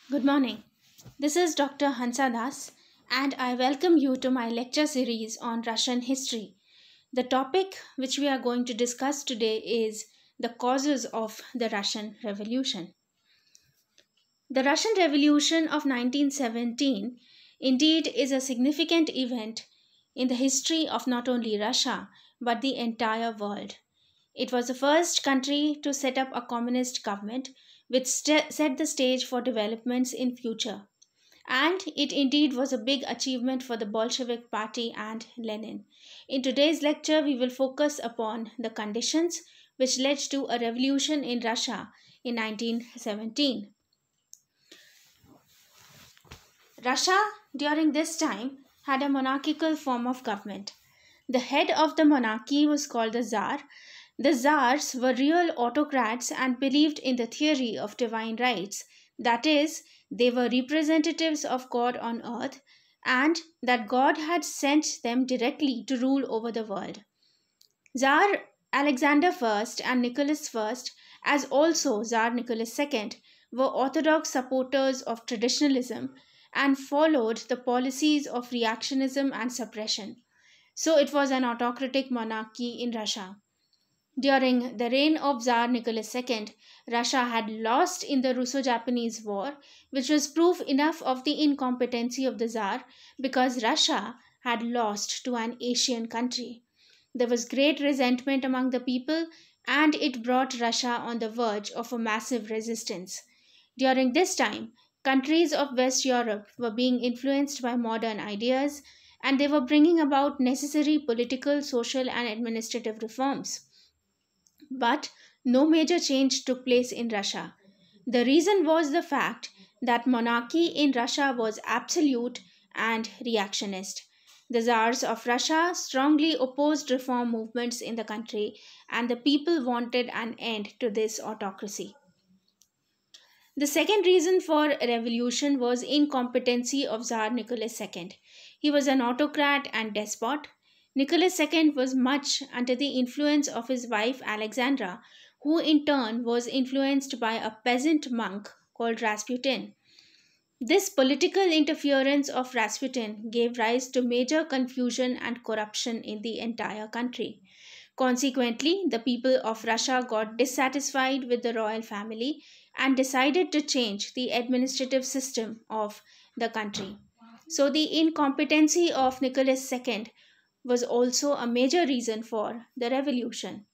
Good morning. This is Dr. Hansa Das, and I welcome you to my lecture series on Russian history. The topic which we are going to discuss today is the causes of the Russian Revolution. The Russian Revolution of 1917 indeed is a significant event in the history of not only Russia but the entire world. It was the first country to set up a communist government which set the stage for developments in future. And it indeed was a big achievement for the Bolshevik Party and Lenin. In today's lecture, we will focus upon the conditions which led to a revolution in Russia in 1917. Russia, during this time, had a monarchical form of government. The head of the monarchy was called the Tsar. The Tsars were real autocrats and believed in the theory of divine rights. That is, they were representatives of God on earth and that God had sent them directly to rule over the world. Tsar Alexander I and Nicholas I, as also Tsar Nicholas II, were orthodox supporters of traditionalism and followed the policies of reactionism and suppression. So it was an autocratic monarchy in Russia. During the reign of Tsar Nicholas II, Russia had lost in the Russo Japanese War, which was proof enough of the incompetency of the Tsar because Russia had lost to an Asian country. There was great resentment among the people, and it brought Russia on the verge of a massive resistance. During this time, countries of West Europe were being influenced by modern ideas, and they were bringing about necessary political, social, and administrative reforms. But no major change took place in Russia. The reason was the fact that monarchy in Russia was absolute and reactionist. The Tsars of Russia strongly opposed reform movements in the country, and the people wanted an end to this autocracy. The second reason for revolution was incompetency of Tsar Nicholas II. He was an autocrat and despot. Nicholas II was much under the influence of his wife Alexandra, who in turn was influenced by a peasant monk called Rasputin. This political interference of Rasputin gave rise to major confusion and corruption in the entire country. Consequently, the people of Russia got dissatisfied with the royal family and decided to change the administrative system of the country. So, the incompetency of Nicholas II was also a major reason for the revolution.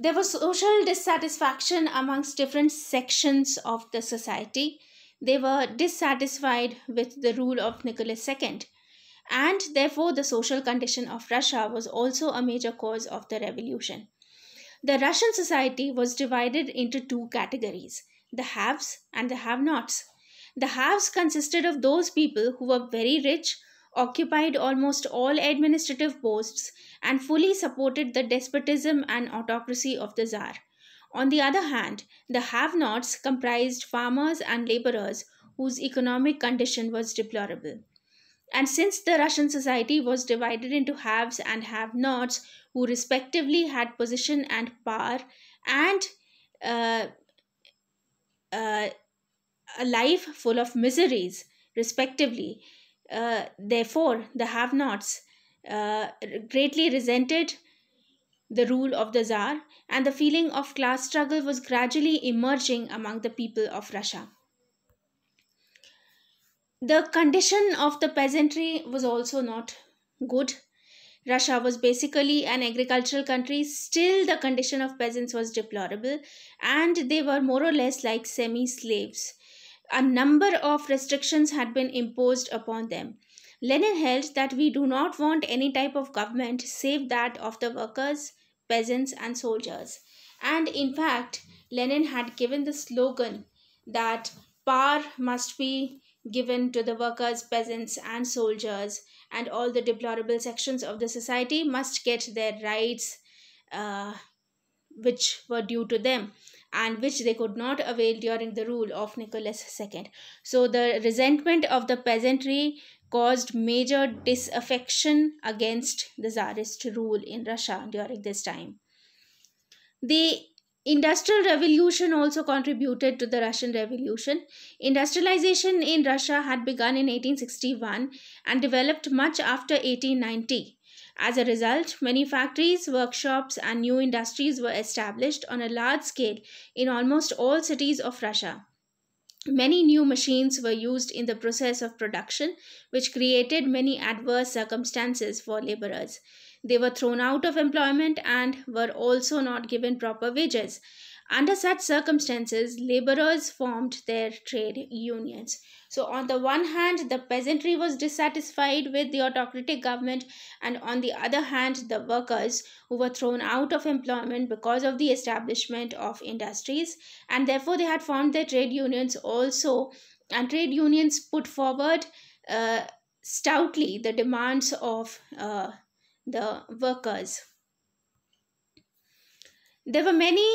There was social dissatisfaction amongst different sections of the society. They were dissatisfied with the rule of Nicholas II, and therefore the social condition of Russia was also a major cause of the revolution. The Russian society was divided into two categories: the haves and the have nots. The haves consisted of those people who were very rich, occupied almost all administrative posts, and fully supported the despotism and autocracy of the Tsar. On the other hand, the have nots comprised farmers and laborers whose economic condition was deplorable. And since the Russian society was divided into haves and have nots, who respectively had position and power and uh, uh, a life full of miseries, respectively, therefore, the have nots greatly resented the rule of the Tsar, and the feeling of class struggle was gradually emerging among the people of Russia. The condition of the peasantry was also not good. Russia was basically an agricultural country, still, the condition of peasants was deplorable, and they were more or less like semi slaves. A number of restrictions had been imposed upon them. Lenin held that we do not want any type of government save that of the workers, peasants, and soldiers. And in fact, Lenin had given the slogan that power must be given to the workers, peasants, and soldiers, and all the deplorable sections of the society must get their rights uh, which were due to them and which they could not avail during the rule of Nicholas II. So the resentment of the peasantry caused major disaffection against the Tsarist rule in Russia during this time. The Industrial revolution also contributed to the Russian Revolution. Industrialization in Russia had begun in 1861 and developed much after 1890. As a result, many factories, workshops, and new industries were established on a large scale in almost all cities of Russia. Many new machines were used in the process of production, which created many adverse circumstances for laborers. They were thrown out of employment and were also not given proper wages. Under such circumstances, laborers formed their trade unions. So, on the one hand, the peasantry was dissatisfied with the autocratic government, and on the other hand, the workers who were thrown out of employment because of the establishment of industries, and therefore they had formed their trade unions also. And trade unions put forward uh, stoutly the demands of the workers. There were many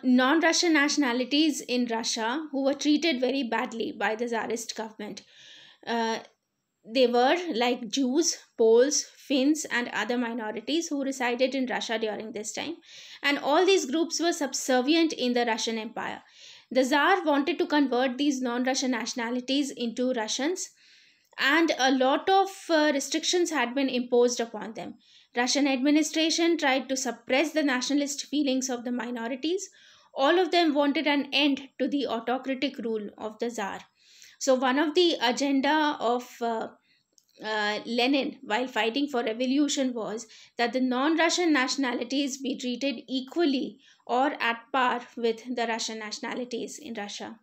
non Russian nationalities in Russia who were treated very badly by the Tsarist government. Uh, they were like Jews, Poles, Finns, and other minorities who resided in Russia during this time. And all these groups were subservient in the Russian Empire. The Tsar wanted to convert these non Russian nationalities into Russians, and a lot of restrictions had been imposed upon them. Russian administration tried to suppress the nationalist feelings of the minorities. All of them wanted an end to the autocratic rule of the Tsar. So one of the agenda of Lenin while fighting for revolution was that the non-Russian nationalities be treated equally or at par with the Russian nationalities in Russia.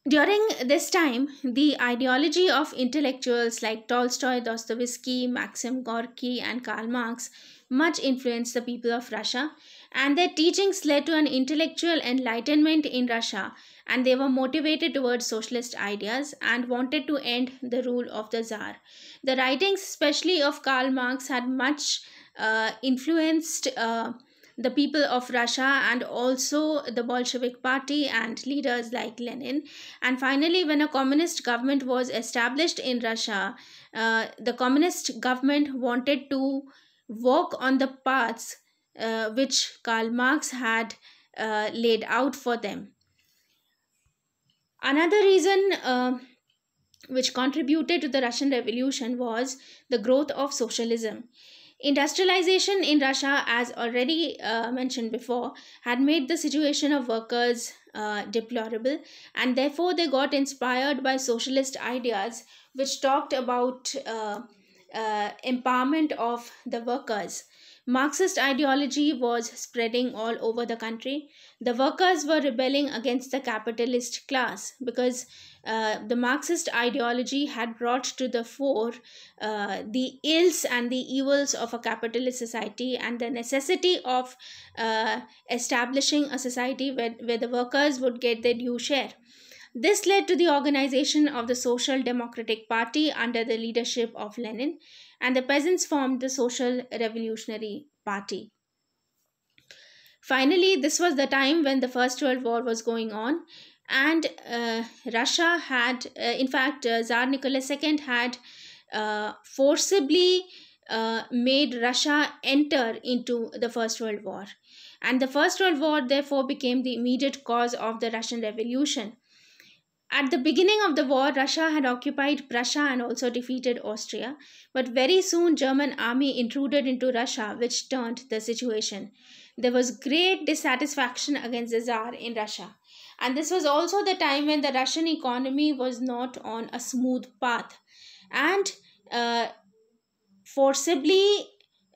During this time, the ideology of intellectuals like Tolstoy, Dostoevsky, Maxim Gorky, and Karl Marx much influenced the people of Russia, and their teachings led to an intellectual enlightenment in Russia, and they were motivated towards socialist ideas and wanted to end the rule of the Tsar. The writings, especially of Karl Marx, had much influenced the people of Russia and also the Bolshevik Party and leaders like Lenin. And finally, when a communist government was established in Russia, the communist government wanted to walk on the paths which Karl Marx had laid out for them. Another reason which contributed to the Russian Revolution was the growth of socialism. Industrialization in Russia, as already mentioned before, had made the situation of workers deplorable, and therefore they got inspired by socialist ideas which talked about empowerment of the workers. Marxist ideology was spreading all over the country. The workers were rebelling against the capitalist class because the Marxist ideology had brought to the fore the ills and the evils of a capitalist society and the necessity of establishing a society where the workers would get their due share. This led to the organization of the Social Democratic Party under the leadership of Lenin, and the peasants formed the Social Revolutionary Party. Finally, this was the time when the First World War was going on, and Russia had, in fact, Tsar Nicholas II had forcibly made Russia enter into the First World War. And the First World War, therefore, became the immediate cause of the Russian Revolution. At the beginning of the war, Russia had occupied Prussia and also defeated Austria, but very soon German army intruded into Russia, which turned the situation. There was great dissatisfaction against the Tsar in Russia. And this was also the time when the Russian economy was not on a smooth path. And forcibly,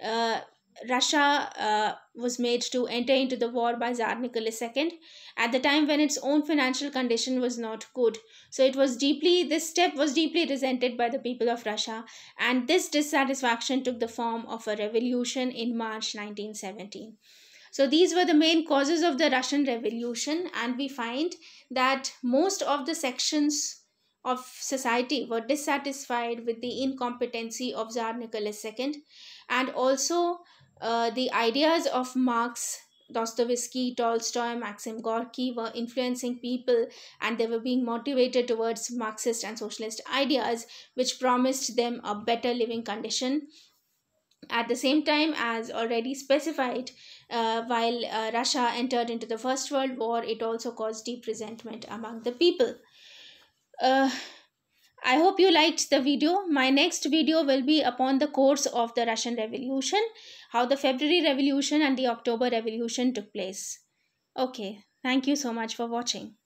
uh, Russia was made to enter into the war by Tsar Nicholas II at the time when its own financial condition was not good. So this step was deeply resented by the people of Russia, and this dissatisfaction took the form of a revolution in March 1917. So these were the main causes of the Russian Revolution, and we find that most of the sections of society were dissatisfied with the incompetency of Tsar Nicholas II, and also the ideas of Marx, Dostoevsky, Tolstoy, Maxim Gorky were influencing people, and they were being motivated towards Marxist and socialist ideas which promised them a better living condition At the same time, as already specified, while Russia entered into the First World War, it also caused deep resentment among the people. Uh, I hope you liked the video. My next video will be upon the course of the Russian Revolution, how the February Revolution and the October Revolution took place. Okay, thank you so much for watching.